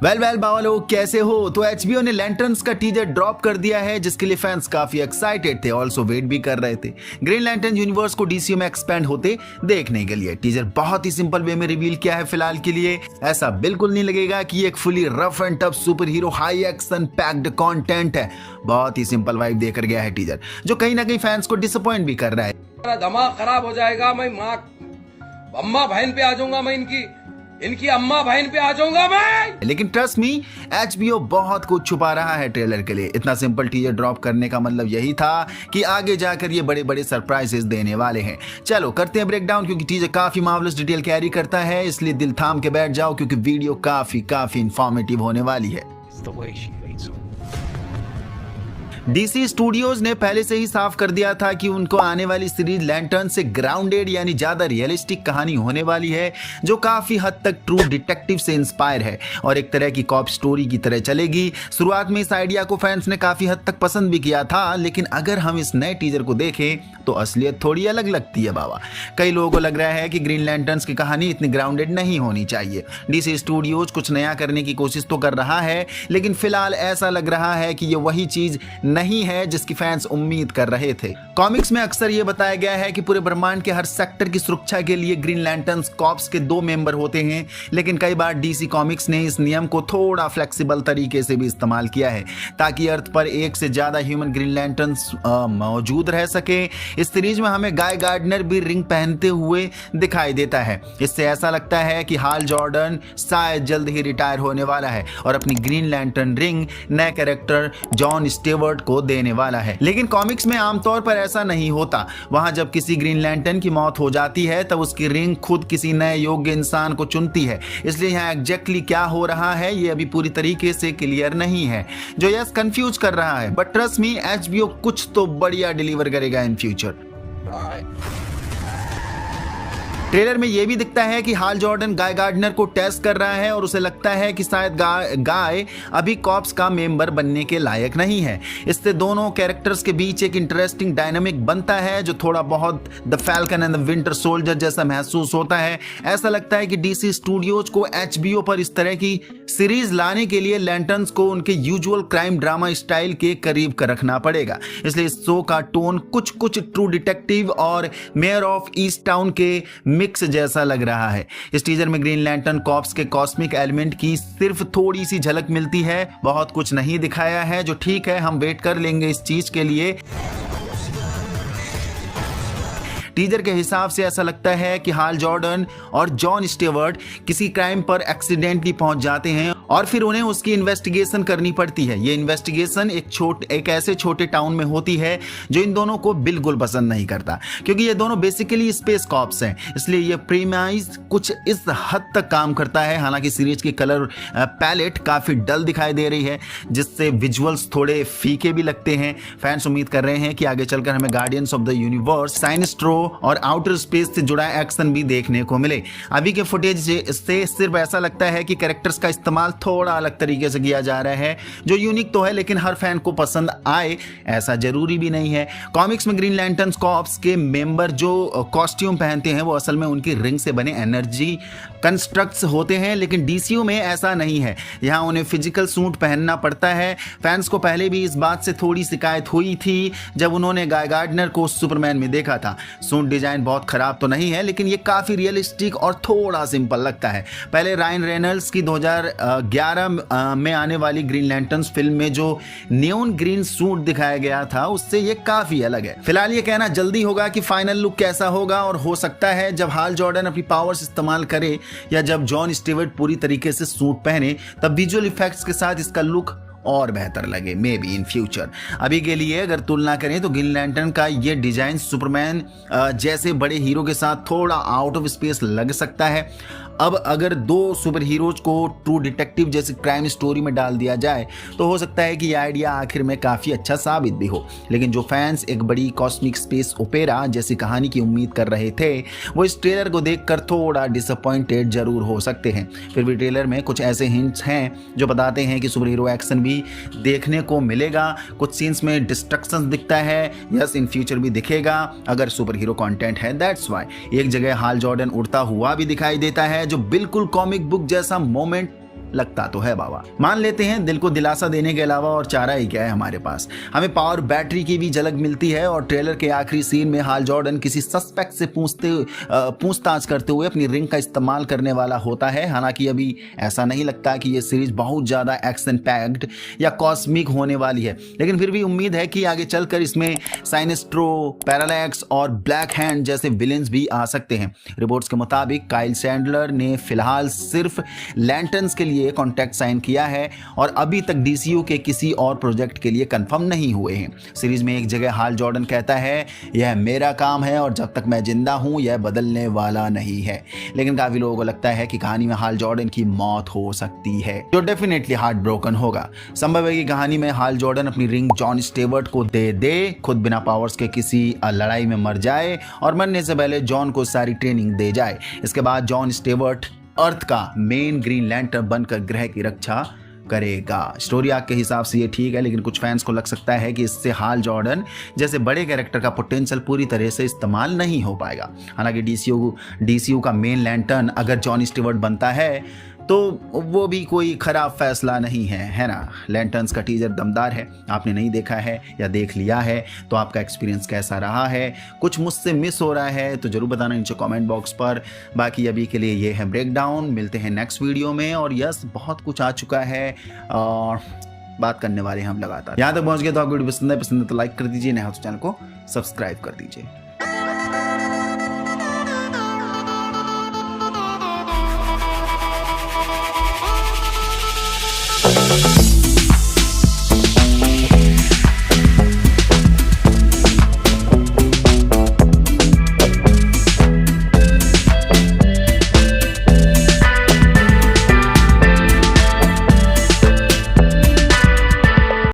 Well बाबा लोग कैसे हो। तो एचबीओ ने लैंटर्न्स का टीजर ड्रॉप कर दिया है, जिसके लिए फैंस काफी एक्साइटेड थे, ऑल्सो वेट भी कर रहे थे ग्रीन लैंटर्न यूनिवर्स को डीसीयू में एक्सपेंड होते देखने के लिए। टीजर बहुत ही सिंपल वे में रिवील किया है फिलहाल के लिए। ऐसा बिल्कुल नहीं लगेगा कि एक fully rough and tough super hero high action packed content है। बहुत ही सिंपल वाइब देकर गया है टीजर, जो कहीं ना कहीं फैंस को डिसअपॉइंट भी कर रहा है। दिमाग खराब हो जाएगा, मैं माँ अम्मा बहन पे आ जाऊंगा, मैं इनकी अम्मा बहन पे आ जाऊंगा मैं। लेकिन ट्रस्ट मी, एचबीओ बहुत कुछ छुपा रहा है ट्रेलर के लिए। इतना सिंपल टीजर ड्रॉप करने का मतलब यही था कि आगे जाकर ये बड़े बड़े सरप्राइजेस देने वाले हैं। चलो करते हैं ब्रेकडाउन, क्योंकि टीजर काफी मार्वलस डिटेल कैरी करता है, इसलिए दिल थाम के बैठ जाओ, क्योंकि वीडियो काफी इंफॉर्मेटिव होने वाली है। डीसी स्टूडियोज ने पहले से ही साफ कर दिया था कि उनको आने वाली सीरीज लैंटर्न से ग्राउंडेड यानी ज्यादा रियलिस्टिक कहानी होने वाली है, जो काफी हद तक ट्रू डिटेक्टिव से इंस्पायर है और एक तरह की कॉप स्टोरी की तरह चलेगी। शुरुआत में इस आइडिया को फैंस ने काफी हद तक पसंद भी किया था, लेकिन अगर हम इस नए टीजर को देखें तो असलियत थोड़ी अलग लगती है बाबा। कई लोगों को लग रहा है कि ग्रीन लैंटर्न्स की कहानी इतनी ग्राउंडेड नहीं होनी चाहिए। डीसी स्टूडियोज कुछ नया करने की कोशिश तो कर रहा है, लेकिन फिलहाल ऐसा लग रहा है कि ये वही चीज नहीं है जिसकी फैंस उम्मीद कर रहे थे। कॉमिक्स में अक्सर यह बताया गया है कि पूरे ब्रह्मांड के हर सेक्टर की सुरक्षा के लिए ग्रीन लैंटर्न्स कॉर्प्स के 2 मेंबर होते हैं, लेकिन कई बार डीसी कॉमिक्स ने इस नियम को थोड़ा फ्लेक्सिबल तरीके से भी इस्तेमाल किया है, ताकि अर्थ पर एक से ज्यादा ह्यूमन ग्रीन लैंटर्न्स मौजूद रह सके। इस सीरीज में हमें गाय गार्डनर भी रिंग पहनते हुए दिखाई देता है। इससे ऐसा लगता है कि हाल जॉर्डन शायद जल्द ही रिटायर होने वाला है और अपनी ग्रीन लैंटर्न रिंग नए कैरेक्टर जॉन स्टेवर्ट को देने वाला है। लेकिन कॉमिक्स में आमतौर पर ऐसा नहीं होता। वहां जब किसी ग्रीन लैंटर्न की मौत हो जाती है, तब उसकी रिंग खुद किसी नए योग्य इंसान को चुनती है। इसलिए यहाँ एग्जैक्टली क्या हो रहा है ये अभी पूरी तरीके से क्लियर नहीं है, जो यस कंफ्यूज कर रहा है। बट ट्रस्ट मी, एचबीओ कुछ तो बढ़िया डिलीवर करेगा इन फ्यूचर। ट्रेलर में यह भी दिखता है कि हाल जॉर्डन गाय गार्डनर को टेस्ट कर रहा है और उसे लगता है कि शायद गाय अभी कॉप्स का मेंबर बनने के लायक नहीं है। इससे दोनों कैरेक्टर्स के बीच एक इंटरेस्टिंग डायनामिक बनता है, जो थोड़ा बहुत the falcon and the winter soldier जैसा महसूस होता है। ऐसा लगता है कि डीसी स्टूडियोज को एचबीओ पर इस तरह की सीरीज लाने के लिए लैंटर्न्स को उनके यूजुअल क्राइम ड्रामा स्टाइल के करीब कर रखना पड़ेगा। इसलिए इस शो का टोन कुछ ट्रू डिटेक्टिव और मेयर ऑफ ईस्ट टाउन के मिक्स जैसा लग रहा है। इस टीजर में ग्रीन लैंटर्न कॉर्प्स के कॉस्मिक एलिमेंट की सिर्फ थोड़ी सी झलक मिलती है, बहुत कुछ नहीं दिखाया है, जो ठीक है, हम वेट कर लेंगे इस चीज के लिए। टीजर के हिसाब से ऐसा लगता है कि हाल जॉर्डन और जॉन स्टेवर्ट किसी क्राइम पर एक्सीडेंटली पहुंच जाते हैं और फिर उन्हें उसकी इन्वेस्टिगेशन करनी पड़ती है। ये इन्वेस्टिगेशन एक ऐसे छोटे टाउन में होती है जो इन दोनों को बिल्कुल पसंद नहीं करता, क्योंकि ये दोनों बेसिकली स्पेस कॉप्स हैं। इसलिए ये प्रीमाइज कुछ इस हद तक काम करता है। हालांकि सीरीज की कलर पैलेट काफी डल दिखाई दे रही है, जिससे विजुअल्स थोड़े फीके भी लगते हैं। फैंस उम्मीद कर रहे हैं कि आगे चलकर हमें गार्डियंस ऑफ द यूनिवर्स, साइनेस्ट्रो और आउटर स्पेस से जुड़ा एक्शन भी देखने को मिले। अभी के फुटेज से सिर्फ ऐसा लगता है कि कैरेक्टर्स का इस्तेमाल थोड़ा अलग तरीके से किया जा रहा है, जो यूनिक तो है, लेकिन हर फैन को पसंद आए ऐसा जरूरी भी नहीं है। कॉमिक्स में ग्रीन लैंटर्न्स कॉर्प्स के मेंबर जो कॉस्ट्यूम पहनते हैं वो असल में उनकी रिंग से बने एनर्जी कंस्ट्रक्ट्स होते हैं, लेकिन डीसीयू में ऐसा नहीं है। यहाँ उन्हें फिजिकल सूट पहनना पड़ता है। फैंस को पहले भी इस बात से थोड़ी शिकायत हुई थी जब उन्होंने गाय गार्डनर को सुपरमैन में देखा था। सूट डिजाइन बहुत खराब तो नहीं है, लेकिन ये काफी रियलिस्टिक और थोड़ा सिंपल लगता है। पहले रायन रेनल्ड्स की 2011 में आने वाली ग्रीन लैंटर्न्स फिल्म में जो नियोन ग्रीन सूट दिखाया गया था, उससे ये काफी अलग है। फिलहाल ये कहना जल्दी होगा कि फाइनल लुक कैसा होगा, और हो सकता है जब हाल जॉर्डन अपनी पावर्स इस्तेमाल करे या जब जॉन स्टीवर्ट पूरी तरीके से सूट पहने, तब विजुअल इफेक्ट्स के साथ इसका लुक और बेहतर लगे, मे बी इन फ्यूचर। अभी के लिए अगर तुलना करें तो ग्रीन लैंटर्न का ये डिजाइन सुपरमैन जैसे बड़े हीरो के साथ थोड़ा आउट ऑफ स्पेस लग सकता है। अब अगर 2 सुपर हीरोज को ट्रू डिटेक्टिव जैसी क्राइम स्टोरी में डाल दिया जाए तो हो सकता है कि यह आइडिया आखिर में काफ़ी अच्छा साबित भी हो। लेकिन जो फैंस एक बड़ी कॉस्मिक स्पेस ओपेरा जैसी कहानी की उम्मीद कर रहे थे, वो इस ट्रेलर को देखकर थोड़ा डिसअपॉइंटेड जरूर हो सकते हैं। फिर भी ट्रेलर में कुछ ऐसे हिंट्स हैं जो बताते हैं कि सुपर हीरो एक्शन भी देखने को मिलेगा। कुछ सीन्स में डिस्ट्रक्शन दिखता है, यस इन फ्यूचर भी दिखेगा अगर सुपर हीरो कंटेंट है, दैट्स व्हाई। एक जगह हाल जॉर्डन उड़ता हुआ भी दिखाई देता है, जो बिल्कुल कॉमिक बुक जैसा मोमेंट लगता तो है बाबा। मान लेते हैं दिल को दिलासा देने के अलावा और चारा ही क्या है हमारे पास। हमें पावर बैटरी की भी झलक मिलती है और ट्रेलर के आखिरी सीन में हाल जॉर्डन किसी सस्पेक्ट से पूछताछ करते हुए अपनी रिंग का इस्तेमाल करने वाला होता है। हालांकि अभी ऐसा नहीं लगता कि ये सीरीज बहुत ज्यादा एक्शन पैक्ड या कॉस्मिक होने वाली है, लेकिन फिर भी उम्मीद है कि आगे चलकर इसमें साइनेस्ट्रो, पैरालैक्स और ब्लैक हैंड जैसे विलेंस भी आ सकते हैं। रिपोर्ट्स के मुताबिक काइल सैंडलर ने फिलहाल सिर्फ लैंटर्न्स के लिए कॉन्ट्रैक्ट साइन किया है और अभी तक डीसीयू के किसी और प्रोजेक्ट के लिए कंफर्म नहीं हुए हैं। सीरीज में एक जगह हाल जॉर्डन कहता है, यह मेरा काम है और जब तक मैं जिंदा हूं यह बदलने वाला नहीं है। लेकिन काफी लोगों को लगता है कि कहानी में हाल जॉर्डन की मौत हो सकती है, जो डेफिनेटली हार्ट ब्रोकन होगा। संभव है कि कहानी में हाल जॉर्डन अपनी रिंग जॉन स्टेवर्ट को दे, खुद बिना पावर्स के किसी लड़ाई में मर जाए और मरने से पहले जॉन को सारी ट्रेनिंग दे जाए। इसके बाद जॉन स्टेवर्ट अर्थ का मेन ग्रीन लैंटर्न बनकर ग्रह की रक्षा करेगा। स्टोरी आर्क के हिसाब से ये ठीक है, लेकिन कुछ फैंस को लग सकता है कि इससे हाल जॉर्डन जैसे बड़े कैरेक्टर का पोटेंशियल पूरी तरह से इस्तेमाल नहीं हो पाएगा। हालांकि डीसीयू का मेन लैंटर्न अगर जॉन स्टीवर्ट बनता है तो वो भी कोई खराब फैसला नहीं है ना। लैंटर्न्स का टीजर दमदार है। आपने नहीं देखा है या देख लिया है तो आपका एक्सपीरियंस कैसा रहा है? कुछ मुझसे मिस हो रहा है तो जरूर बताना नीचे कमेंट बॉक्स पर। बाकी अभी के लिए ये है ब्रेकडाउन। मिलते हैं नेक्स्ट वीडियो में। और यस, बहुत कुछ आ चुका है और बात करने वाले हम लगातार। यहाँ तक पहुँच गए तो आपको वीडियो पसंद है तो लाइक कर दीजिए, नहीं तो चैनल को सब्सक्राइब कर दीजिए।